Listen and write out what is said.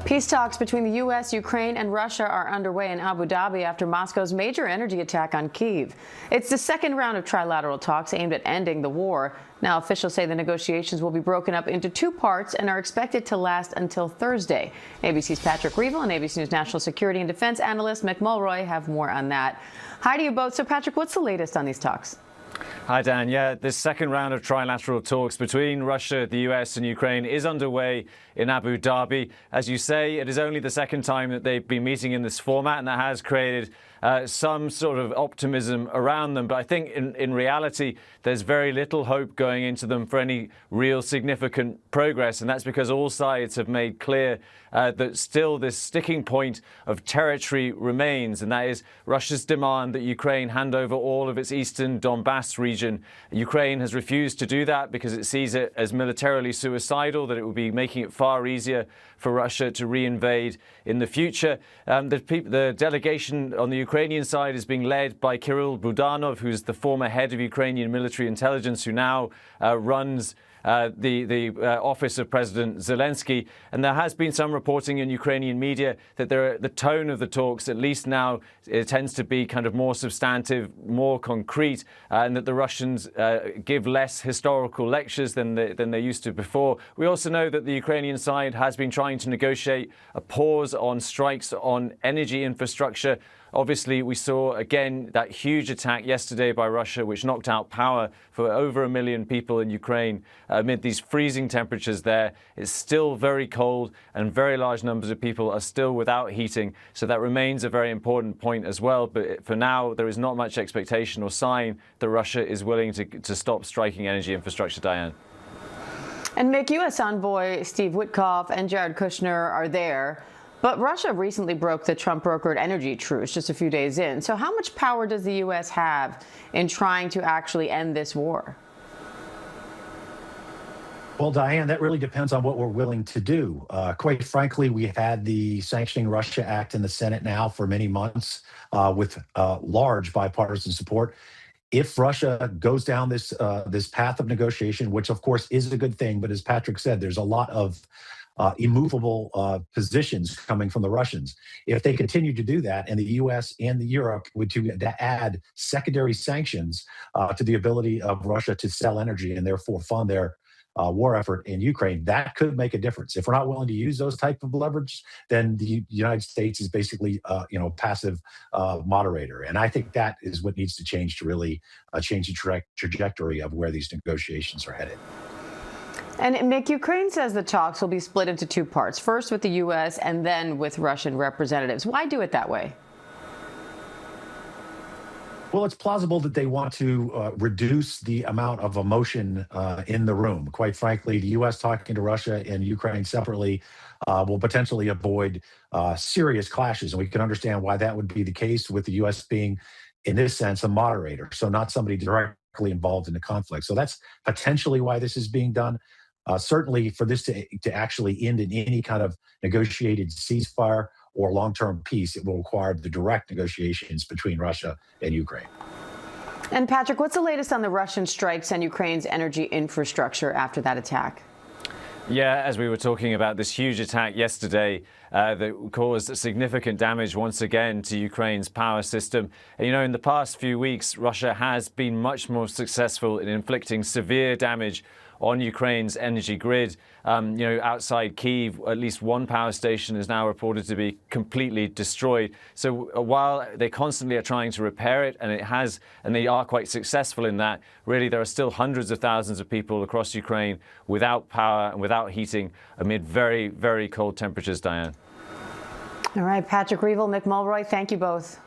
Peace talks between the U.S., Ukraine, and Russia are underway in Abu Dhabi after Moscow's major energy attack on Kyiv. It's the second round of trilateral talks aimed at ending the war. Now, officials say the negotiations will be broken up into two parts and are expected to last until Thursday. ABC's Patrick Reevell and ABC News national security and defense analyst Mick Mulroy have more on that. Hi to you both. So, Patrick, what's the latest on these talks? Hi, Dan. Yeah, this second round of trilateral talks between Russia, the US and Ukraine is underway in Abu Dhabi. As you say, it is only the second time that they've been meeting in this format, and that has created some sort of optimism around them. But I think in reality, there's very little hope going into them for any real significant progress. And that's because all sides have made clear that still this sticking point of territory remains. And that is Russia's demand that Ukraine hand over all of its eastern Donbass region. Ukraine has refused to do that because it sees it as militarily suicidal, that it would be making it far easier for Russia to reinvade in the future. The delegation on the Ukrainian side is being led by Kirill Budanov, who's the former head of Ukrainian military intelligence, who now runs the office of President Zelensky. And there has been some reporting in Ukrainian media that the tone of the talks, at least now, it tends to be kind of more substantive, more concrete, and that the Russians give less historical lectures than they used to before. We also know that the Ukrainian side has been trying to negotiate a pause on strikes on energy infrastructure. Obviously, we saw, again, that huge attack yesterday by Russia, which knocked out power for over 1 million people in Ukraine amid these freezing temperatures there. It's still very cold, and very large numbers of people are still without heating. So that remains a very important point as well. But for now, there is not much expectation or sign that Russia is willing to stop striking energy infrastructure, Diane. And Mick, U.S. envoy Steve Witkoff and Jared Kushner are there. But Russia recently broke the Trump-brokered energy truce just a few days in. So how much power does the U.S. have in trying to actually end this war? Well, Diane, that really depends on what we're willing to do. Quite frankly, we had the Sanctioning Russia Act in the Senate now for many months with large bipartisan support. If Russia goes down this path of negotiation, which of course is a good thing, but as Patrick said, there's a lot of immovable positions coming from the Russians. If they continue to do that, and the U.S. and Europe would to add secondary sanctions to the ability of Russia to sell energy and therefore fund their war effort in Ukraine, that could make a difference. If we're not willing to use those type of leverage, then the United States is basically, passive moderator. And I think that is what needs to change to really change the trajectory of where these negotiations are headed. And Mick, Ukraine says the talks will be split into two parts, first with the U.S. and then with Russian representatives. Why do it that way? Well, it's plausible that they want to reduce the amount of emotion in the room. Quite frankly, the U.S. talking to Russia and Ukraine separately will potentially avoid serious clashes. And we can understand why that would be the case, with the U.S. being, in this sense, a moderator, so not somebody directly involved in the conflict. So that's potentially why this is being done. Certainly, for this to actually end in any kind of negotiated ceasefire or long-term peace, it will require the direct negotiations between Russia and Ukraine. And Patrick, what's the latest on the Russian strikes on Ukraine's energy infrastructure after that attack? Yeah, as we were talking about this huge attack yesterday that caused significant damage once again to Ukraine's power system. And, in the past few weeks, Russia has been much more successful in inflicting severe damage on Ukraine's energy grid. Outside Kyiv, at least one power station is now reported to be completely destroyed. So while they constantly are trying to repair it, and they are quite successful in that, really there are still hundreds of thousands of people across Ukraine without power and without heating amid very, very cold temperatures, Diane. All right, Patrick Reevell, Mick Mulroy, thank you both.